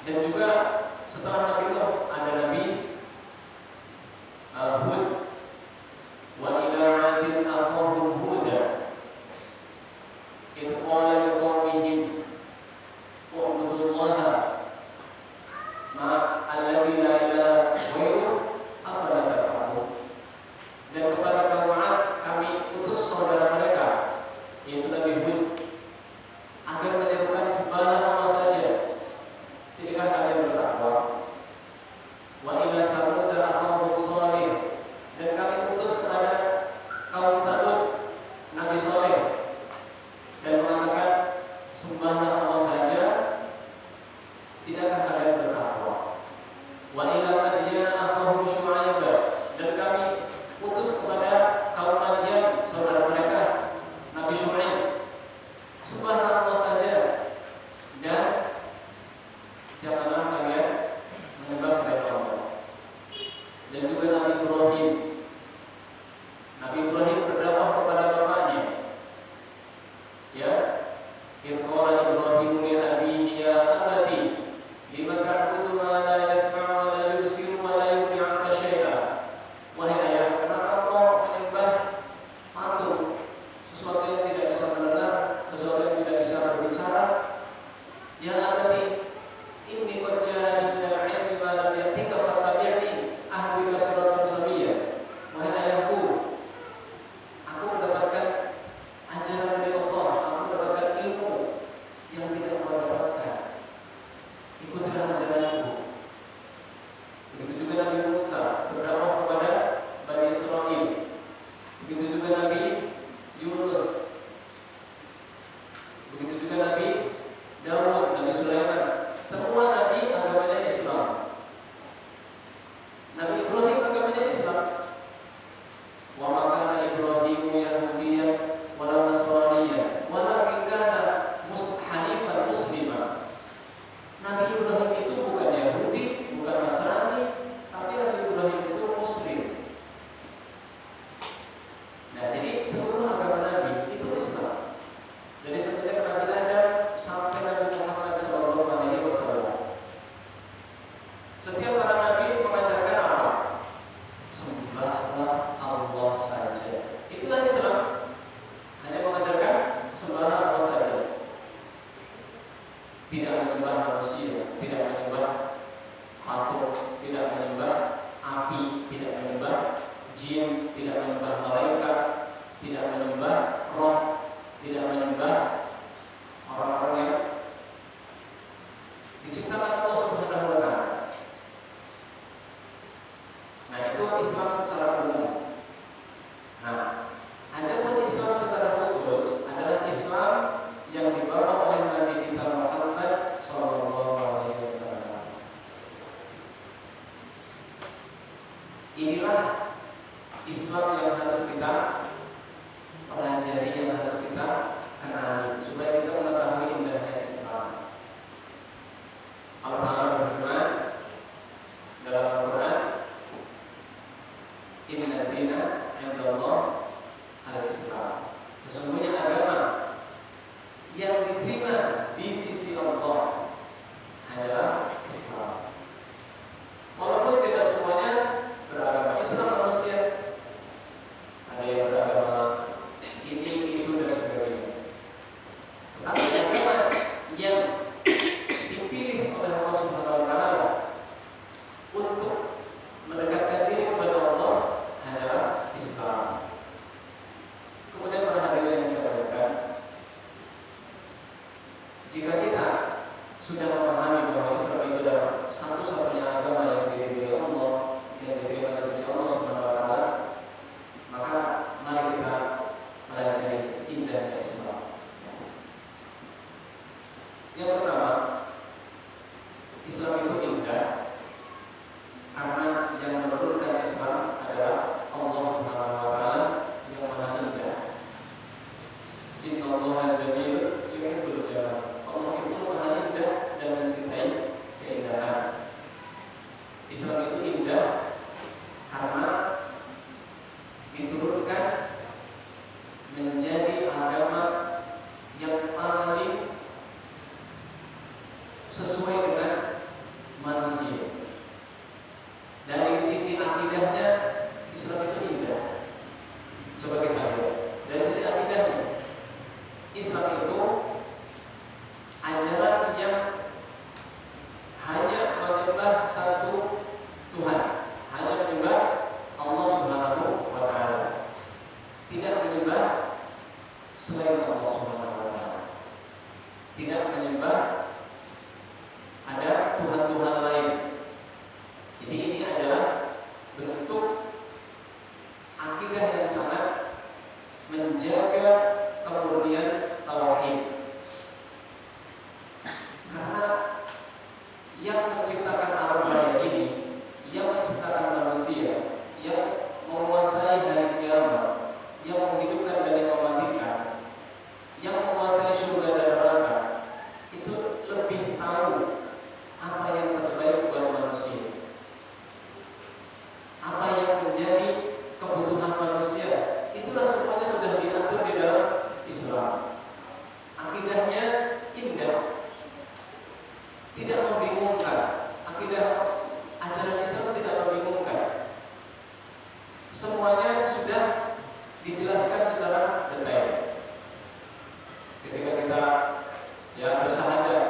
Dan juga setelah Nabi Nuh ada Nabi Hud. Wa ila 'adin akhahum Huda idh qala liqaumihim u'budullaha alladzi la ilaha ghairuhu afala tafqahun. Dan kepada kaum 'Ad kami utus saudara mereka yaitu Nabi Hud agar menyerukan sembahlah Allah saja. Tidakkah kalian bertakwa? Wa ila Thamud akhahum Shalih, dan kami utus kepada kaum Thamud Nabi Shalih dan mengatakan sembahlah Allah saja. Tidakkah kalian bertakwa? Wa ila Madyan akhahum Syu'aib, dan kami utus kepada kaum Madyan saudara mereka Nabi Syu'aib, sembahlah Allah saja dan janganlah kalian menyembah selain Allah. Dan juga Nabi Ibrahim. Nabi Ibrahim berdakwah kepada bapaknya. Ya, qala Ibrahim li abihi ya abati lima ta'budu ma la yasma'u wa la yubsiru wa la yughni 'anka syai'a. Wahai ayah, kenapa kau menyembah patung, sesuatu yang tidak bisa mendengar, sesuatu yang tidak bisa berbicara? Ya abati, inni qad ja'ani minal 'ilmi ma lam yatika fattabi'ni ahdika siratan sawiyya. Wahai ayahku, aku mendapatkan ajaran dari Allah, aku mendapatkan ilmu yang tidak kau dapatkan. Ikutilah ajaranku. Begitu juga Nabi Musa berdakwah kepada Bani Israil. Begitu juga Nabi Yunus. Begitu juga Nabi Daud, Nabi Sulaiman. Semua nabi agamanya Islam. Nabi Ibrahim agamanya Islam. Wa ma kana Ibrahimu Yahudiyyan wala Nasraniyyan walakin kana hanifan muslima. Nabi Ibrahim itu bukan Yahudi, bukan Nasrani, tapi Nabi Ibrahim itu Muslim. Nah, jadi seluruh agama Nabi itu Islam. Dari semenjak Nabi Adam sampai Nabi Muhammad SAW. Setiap para nabi mengajarkan apa? Sembahlah Allah saja. Itulah Islam. Hanya mengajarkan sembahlah Allah saja. Tidak menyembah manusia, tidak menyembah patung, tidak menyembah api, tidak menyembah jin, tidak menyembah malaikat, tidak menyembah roh, tidak menyembah orang-orang yang diciptakan Allah Subhanahu wa Ta'ala. Nah, itu Islam secara umum. Nah, adapun Islam secara khusus adalah Islam yang dibawa oleh Nabi kita Muhammad sallallahu alaihi wasallam. Inilah Islam yang harus kita pelajari, yang harus kita kenali supaya kita mengetahui indahnya Islam. Allah Ta'ala berfirman dalam Al-Quran, Inna dina indallah al-Islam. Sesungguhnya agama yang diterima di sisi Allah adalah Islam. Walaupun tidak semuanya beragama Islam manusia, ada yang beragama ini, itu, dan sebagainya. Tetapi agama yang dipilih oleh Allah Subhanahu wa Ta'ala untuk mendekatkan diri kepada Allah adalah Islam. Kemudian para hadirin yang saya muliakan, jika kita sudah memahami bahwa Islam itu adalah satu-satunya agama yang diridhoi Allah, yang diterima dari sisi Allah Subhanahu wa Ta'ala, maka mari kita pelajari indahnya Islam. Yang pertama, Islam itu indah karena yang menurunkan Islam adalah Allah Subhanahu wa Ta'ala yang maha indah. Innallaha jamilun yuhibbul jamal. Allah itu maha indah dan mencintai keindahan. Islam itu indah karena diturunkan menjadi agama yang paling sesuai dengan yang hanya menyembah satu Tuhan, hanya menyembah Allah Subhanahu wa Ta'ala, tidak menyembah selain Allah Subhanahu wa Ta'ala, tidak menyembah ada Tuhan-Tuhan lain. Jadi ini adalah bentuk akidah yang sangat menjaga kemurnian tauhid. Karena yang menciptakan alam raya ini, yang menciptakan manusia, yang menguasai hari kiamat, yang menghidupkan dan yang mematikan, yang menguasai surga dan neraka, itu lebih tahu apa yang terbaik buat manusia, apa yang menjadi kebutuhan manusia. Itulah semuanya sudah diatur di dalam Islam. Akidahnya indah, tidak membingungkan. Akidah ajaran Islam tidak membingungkan. Semuanya sudah dijelaskan secara detail. Ketika kita bersyahadat,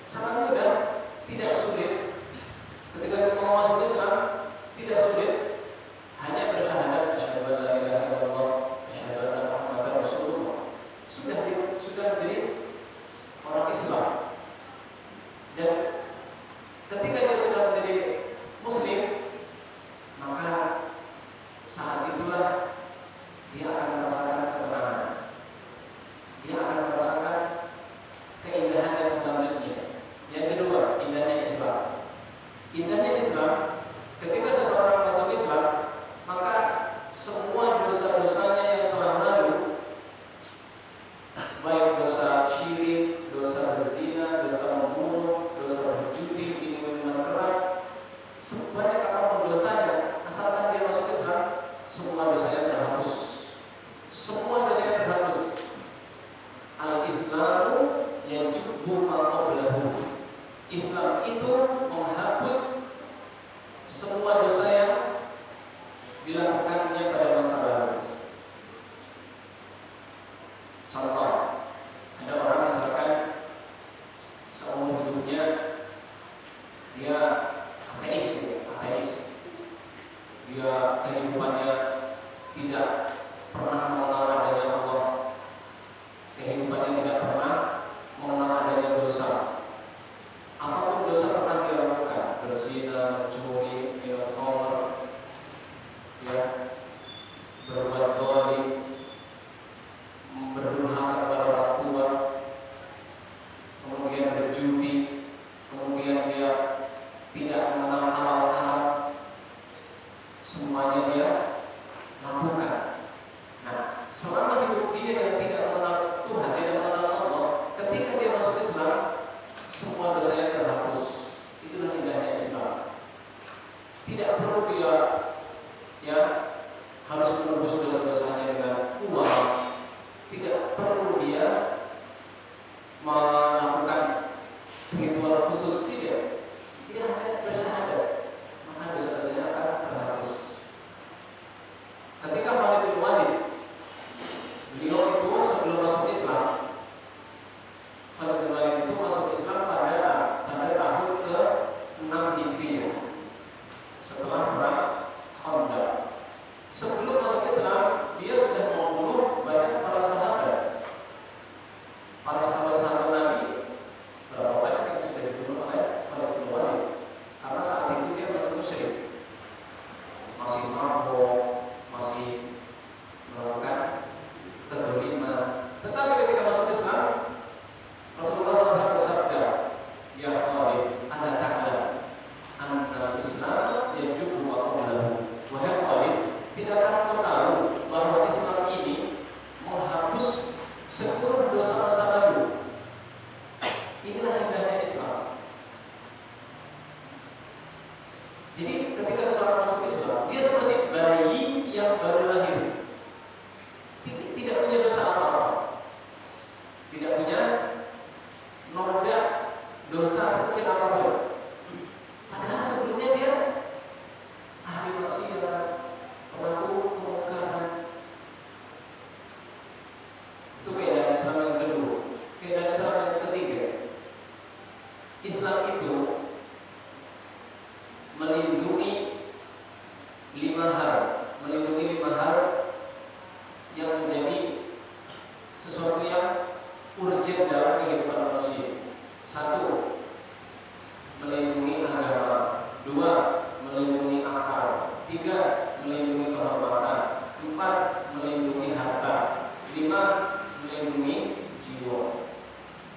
sangat mudah, tidak sulit. Ketika kita mau masuk Islam, tidak sulit. Hanya bersyahadat, asyhadu an la ilaha illallah, asyhadu anna Muhammadar Rasulullah. Sudah jadi orang Islam. Dan ketika dia sudah menjadi Muslim, maka saat itulah dia akan merasakan ketenangan. Dia akan merasakan keindahan yang selanjutnya. Yang kedua, indahnya Islam. Indahnya Islam, ketika seseorang masuk Islam, maka semua dosa-dosanya yang telah lalu, baik dosa syirik, dosa berzina, dosa membunuh, dosa berjudi, minuman keras, sebanyak apapun dosanya, asalkan dia masuk Islam, semua dosanya terhapus. Semua dosanya terhapus. Al-Islamu yajubbu ma qablahu. Islam itu menghapus semua dosa yang dilakukannya pada masa lalu. Contoh, ada orang misalkan seumur hidupnya dia ateis, dia kehidupannya tidak pernah mengenal adanya Allah, kehidupannya tidak pernah mengenal adanya dosa. Apapun dosa pernah dia lakukan, berzina, mencuri, minum khamr, berbuat zalim, berdurhaka kepada orang tua, kemudian berjudi, kemudian dia tidak mengenal halal haram, semuanya dia lakukan. Nah, selama hidup dia yang tidak mengenal Tuhan, tidak mengenal Allah, ketika dia masuk Islam, semua dosanya terhapus. Itulah indahnya Islam. Tidak perlu dia harus menebus dosa-dosanya dengan uang. Tidak perlu dia melakukan ritual khusus. Tidak hanya bersyahadat, maka dosa-dosanya akan terhapus. Ketika Khalid bin Walid, beliau itu sebelum masuk Islam, Khalid bin Walid itu masuk Islam pada tahun ke-6 Hijriah, setelah perang Khandaq. Sebelum masuk Islam, dia sudah membunuh banyak para sahabat. Para sahabat-sahabat Nabi, berapa banyak yang sudah dibunuh oleh Khalid bin Walid? Karena saat itu dia masih musyrik, masih mabuk, masih melakukan kezaliman. Tetapi ketika masuk Islam, Rasulullah SAW bersabda, "Ya Khalid, anda ta'lam anna Islam yajubbu ma qablahu." Wahai Khalid, tidakkah engkau tahu bahwa Islam ini menghapus seluruh dosa masa lalu? Inilah indahnya Islam. Jadi ketika seseorang masuk Islam, dia seperti bayi yang baru lahir, tidak punya dosa apa-apa, tidak punya noda dosa sekecil apapun. Padahal sebelumnya dia ahli maksiat, pelaku kemungkaran. Itu keindahan Islam yang kedua. Keindahan Islam yang ketiga, melindungi 5 hal yang menjadi sesuatu yang urgent dalam kehidupan manusia. 1. Melindungi agama. 2. Melindungi akal. 3. Melindungi